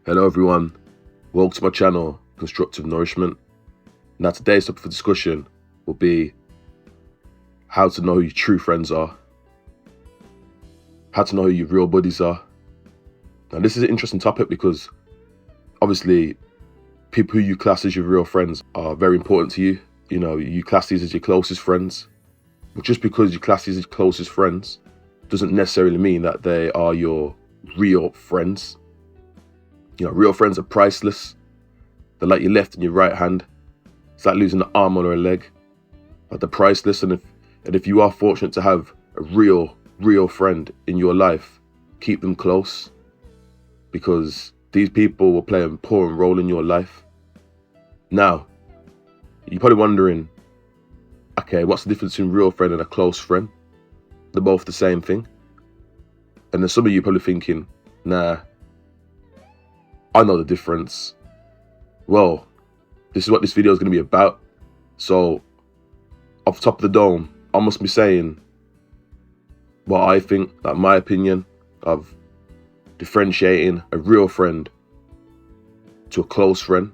Hello everyone, welcome to my channel, Constructive Nourishment. Now today's topic for discussion will be how to know who your true friends are, how to know who your real buddies are. Now this is an interesting topic because obviously people who you class as your real friends are very important to you. You know, you class these as your closest friends. But just because you class these as your closest friends doesn't necessarily mean that they are your real friends. You know, real friends are priceless. They're like your left and your right hand. It's like losing an arm or a leg. But they're priceless, and if you are fortunate to have a real friend in your life, keep them close, because these people will play an important role in your life. Now, you're probably wondering, okay, what's the difference between a real friend and a close friend? They're both the same thing. And then some of you probably thinking, nah, I know the difference. Well, this is what this video is going to be about. So, off the top of the dome, I must be saying what I think, like my opinion of differentiating a real friend to a close friend.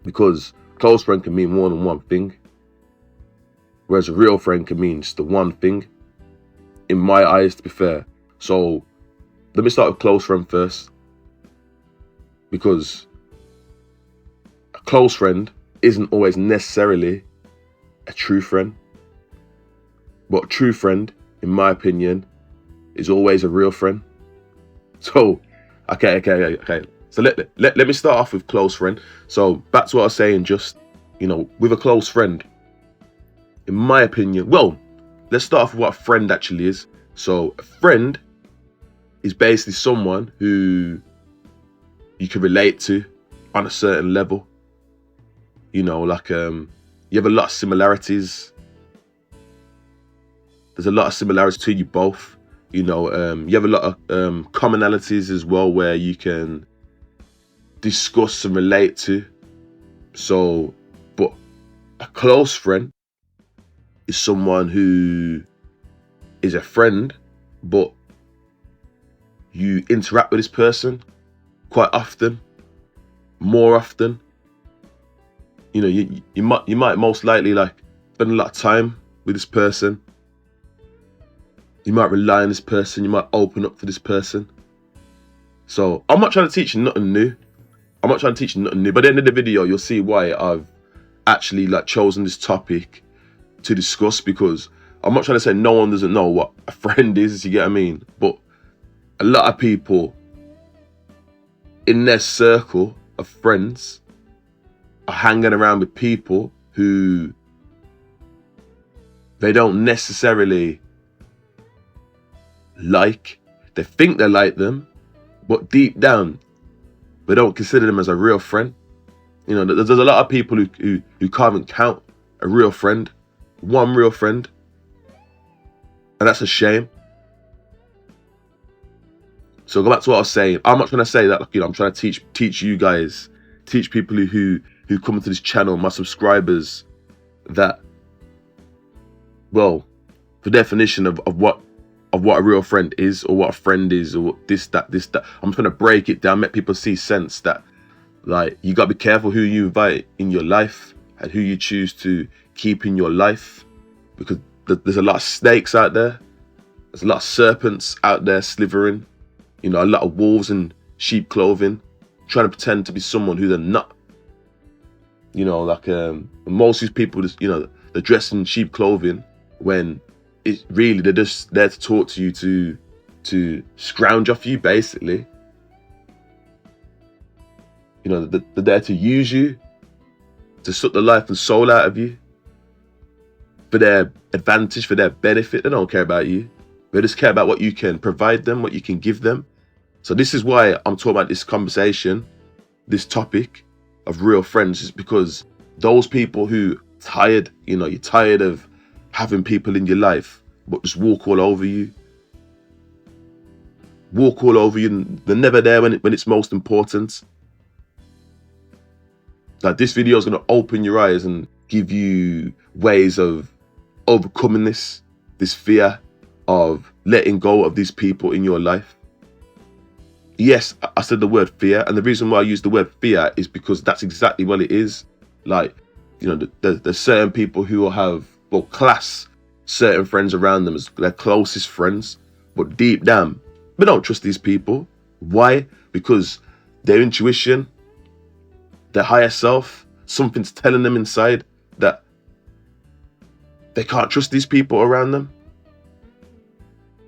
Because a close friend can mean more than one thing, whereas a real friend can mean just the one thing, in my eyes, to be fair. So, let me start with close friend first. Because a close friend isn't always necessarily a true friend. But a true friend, in my opinion, is always a real friend. So, okay. So let me start off with close friend. So back to what I was saying, just, you know, with a close friend, in my opinion, well, let's start off with what a friend actually is. So a friend is basically someone who you can relate to on a certain level. You know, like you have a lot of similarities. There's a lot of similarities to you both. You know, you have a lot of commonalities as well where you can discuss and relate to. So, but a close friend is someone who is a friend, but you interact with this person quite often, more often. You know, you might most likely like spend a lot of time with this person. You might rely on this person. You might open up to this person. So I'm not trying to teach you nothing new. But at the end of the video, you'll see why I've actually like chosen this topic to discuss, because I'm not trying to say no one doesn't know what a friend is, you get what I mean? But a lot of people in their circle of friends are hanging around with people who they don't necessarily like. They think they like them, but deep down, they don't consider them as a real friend. You know, there's a lot of people who can't even count a real friend, one real friend, and that's a shame. So go back to what I was saying. I'm not trying to say that, like, you know, I'm trying to teach you guys, teach people who come into this channel, my subscribers, that, well, the definition of what a real friend is, or what a friend is, or this, that. I'm just going to break it down, make people see sense that, like, you got to be careful who you invite in your life and who you choose to keep in your life, because there's a lot of snakes out there. There's a lot of serpents out there slithering. You know, a lot of wolves in sheep clothing, trying to pretend to be someone who they're not. You know, like most of these people, just, you know, they're dressed in sheep clothing when it's really, they're just there to talk to you, to scrounge off you, basically. You know, they're there to use you, to suck the life and soul out of you, for their advantage, for their benefit. They don't care about you. They just care about what you can provide them, what you can give them. So this is why I'm talking about this conversation, this topic of real friends, is because those people who tired, you know, you're tired of having people in your life, but just walk all over you. And they're never there when it's most important. Like, this video is going to open your eyes and give you ways of overcoming this fear of letting go of these people in your life. Yes, I said the word fear, and the reason why I use the word fear is because that's exactly what it is. Like, there's certain people who will have, well, class certain friends around them as their closest friends, but deep down, they don't trust these people. Why? Because their intuition, their higher self, something's telling them inside that they can't trust these people around them.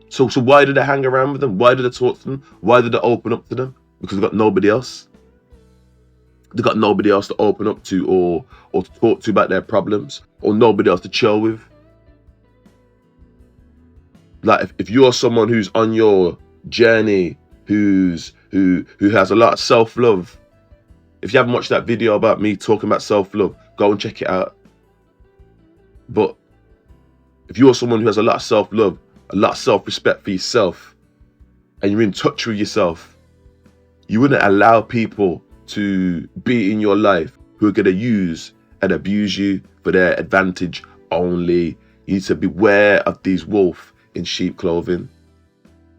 So why do they hang around with them? Why do they talk to them? Why do they open up to them? Because they've got nobody else. They've got nobody else to open up to or to talk to about their problems, or nobody else to chill with. Like if you're someone who's on your journey, who has a lot of self-love, if you haven't watched that video about me talking about self-love, go and check it out. But if you're someone who has a lot of self-love, a lot of self-respect for yourself, and you're in touch with yourself, you wouldn't allow people to be in your life who are going to use and abuse you for their advantage only. You need to beware of these wolves in sheep clothing.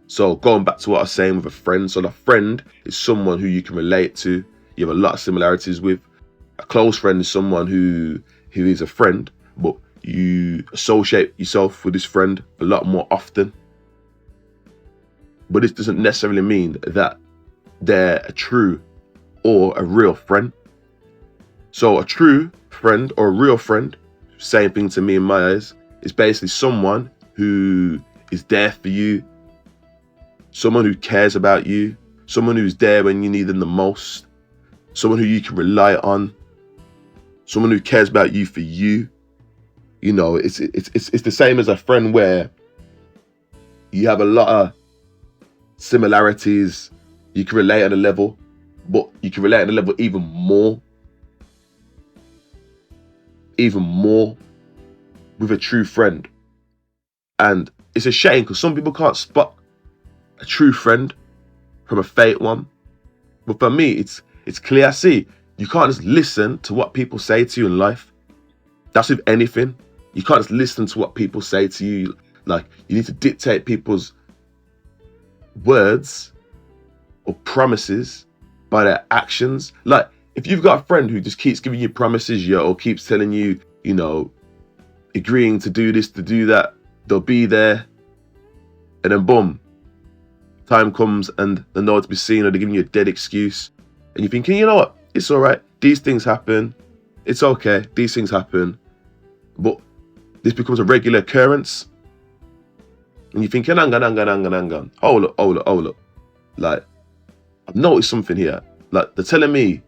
So going back to what I was saying with a friend, so a friend is someone who you can relate to, you have a lot of similarities with. A close friend is someone who is a friend, but you associate yourself with this friend a lot more often. But this doesn't necessarily mean that they're a true or a real friend. So a true friend or a real friend, same thing to me in my eyes, is basically someone who is there for you, someone who cares about you, someone who's there when you need them the most, someone who you can rely on, someone who cares about you for you. It's the same as a friend where you have a lot of similarities. You can relate on a level, but you can relate on a level even more with a true friend. And it's a shame because some people can't spot a true friend from a fake one. But for me, it's clear. I see you can't just listen to what people say to you in life. That's with anything. You can't just listen to what people say to you. Like, you need to dictate people's words or promises by their actions. Like, if you've got a friend who just keeps giving you promises, or keeps telling you, agreeing to do this, to do that, they'll be there, and then boom, time comes and they're nowhere to be seen, or they're giving you a dead excuse, and you're thinking, you know what, it's all right, these things happen, it's okay, these things happen, but this becomes a regular occurrence, and you're thinking, hang on, hold up. Like, I've noticed something here. Like, they're telling me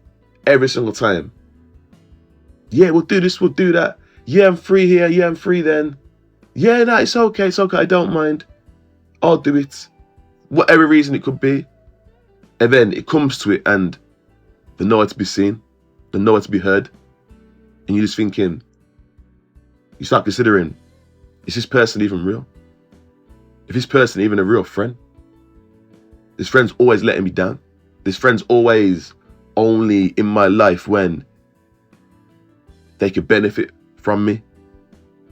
every single time, yeah, we'll do this, we'll do that. Yeah, I'm free here. Yeah, I'm free then. Yeah, no, it's okay, I don't mind. I'll do it. Whatever reason it could be. And then it comes to it and they're nowhere to be seen. They're nowhere to be heard. And you're just thinking, you start considering, is this person even real? Is this person even a real friend? This friend's always letting me down. This friend's always only in my life when they could benefit from me.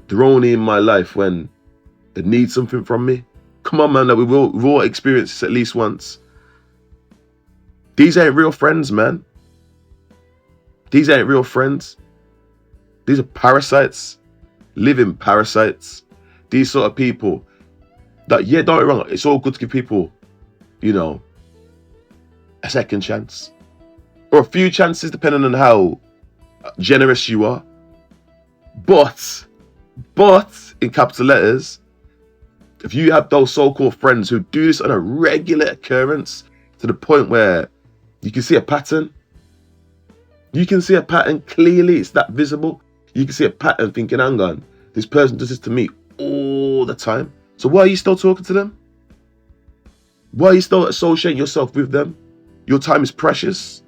They're only in my life when they need something from me. Come on, man, we've all experienced this at least once. These ain't real friends, man. These ain't real friends. These are parasites, living parasites. These sort of people that, yeah, don't get me wrong, it's all good to give people, a second chance. Or a few chances, depending on how generous you are. But, in capital letters, if you have those so-called friends who do this on a regular occurrence to the point where you can see a pattern, clearly, it's that visible. You can see a pattern thinking, hang on, this person does this to me all the time. So why are you still talking to them? Why are you still associating yourself with them? Your time is precious.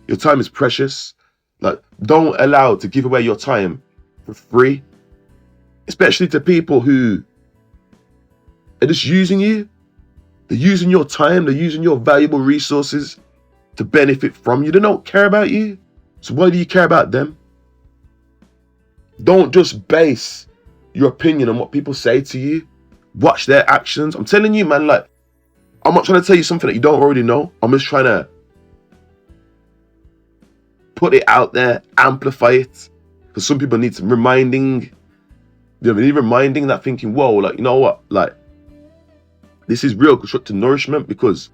Your time is precious. Like, don't allow to give away your time for free, especially to people who are just using you. They're using your time. They're using your valuable resources to benefit from you. They don't care about you. So why do you care about them? Don't just base your opinion on what people say to you. Watch their actions. I'm telling you, man, like, I'm not trying to tell you something that you don't already know. I'm just trying to put it out there, amplify it. Because some people need some reminding. They need reminding, that thinking, whoa, like, you know what? Like, this is real constructive nourishment, because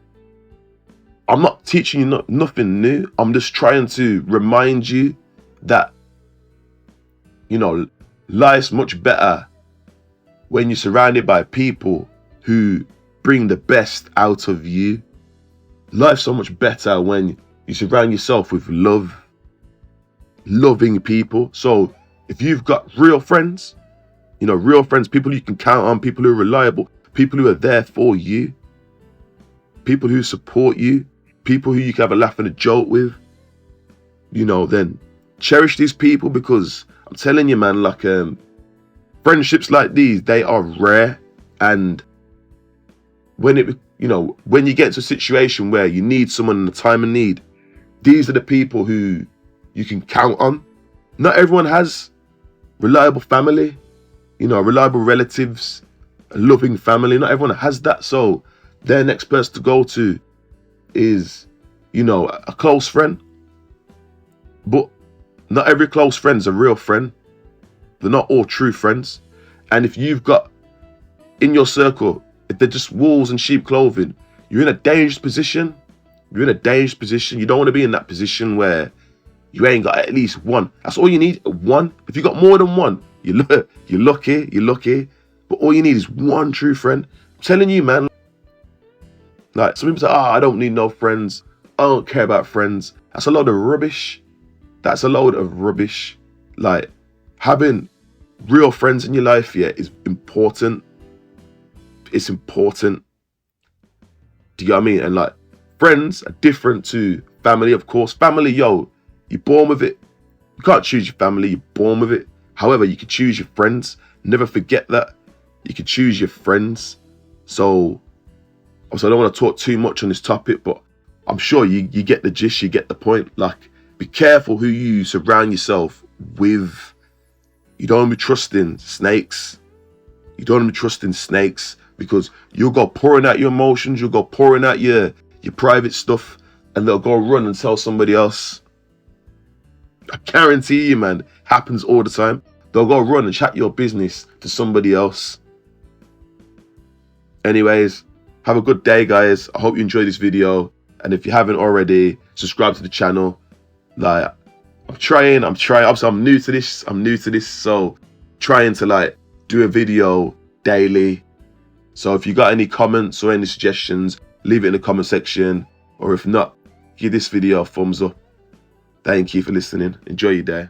I'm not teaching you nothing new. I'm just trying to remind you that, you know, life's much better when you're surrounded by people who bring the best out of you. Life's so much better when you surround yourself with loving people. So if you've got real friends, you know, real friends, people you can count on, people who are reliable, people who are there for you, people who support you, people who you can have a laugh and a joke with, you know, then cherish these people, because I'm telling you, man, like, friendships like these, they are rare. And when when you get into a situation where you need someone in a time of need, these are the people who you can count on. Not everyone has reliable family, you know, reliable relatives, a loving family. Not everyone has that. So their next person to go to is, you know, a close friend. But not every close friend's a real friend. They're not all true friends. And if you've got in your circle, if they're just wolves in sheep clothing, you're in a dangerous position. You're in a dangerous position. You don't want to be in that position where you ain't got at least one. That's all you need, one. If you got more than one, you're lucky. But all you need is one true friend. I'm telling you, man. Like, some people say, I don't need no friends. I don't care about friends. That's a load of rubbish. That's a load of rubbish. Like, having real friends in your life, yeah, is important. It's important. Do you know what I mean? And like, friends are different to family, of course. Family, you're born with it. You can't choose your family, you're born with it. However, you can choose your friends. Never forget that. You can choose your friends. So, obviously, I don't want to talk too much on this topic, but I'm sure you get the gist, you get the point. Like, be careful who you surround yourself with. You don't want to be trusting snakes. You don't want to be trusting snakes, because you'll go pouring out your emotions, you'll go pouring out your private stuff, and they'll go run and tell somebody else. I guarantee you, man, happens all the time. They'll go run and chat your business to somebody else. Anyways, have a good day, guys. I hope you enjoyed this video. And if you haven't already, subscribe to the channel. Like, I'm trying. Obviously, I'm new to this. So trying to like do a video daily. So if you got any comments or any suggestions, leave it in the comment section. Or if not, give this video a thumbs up. Thank you for listening. Enjoy your day.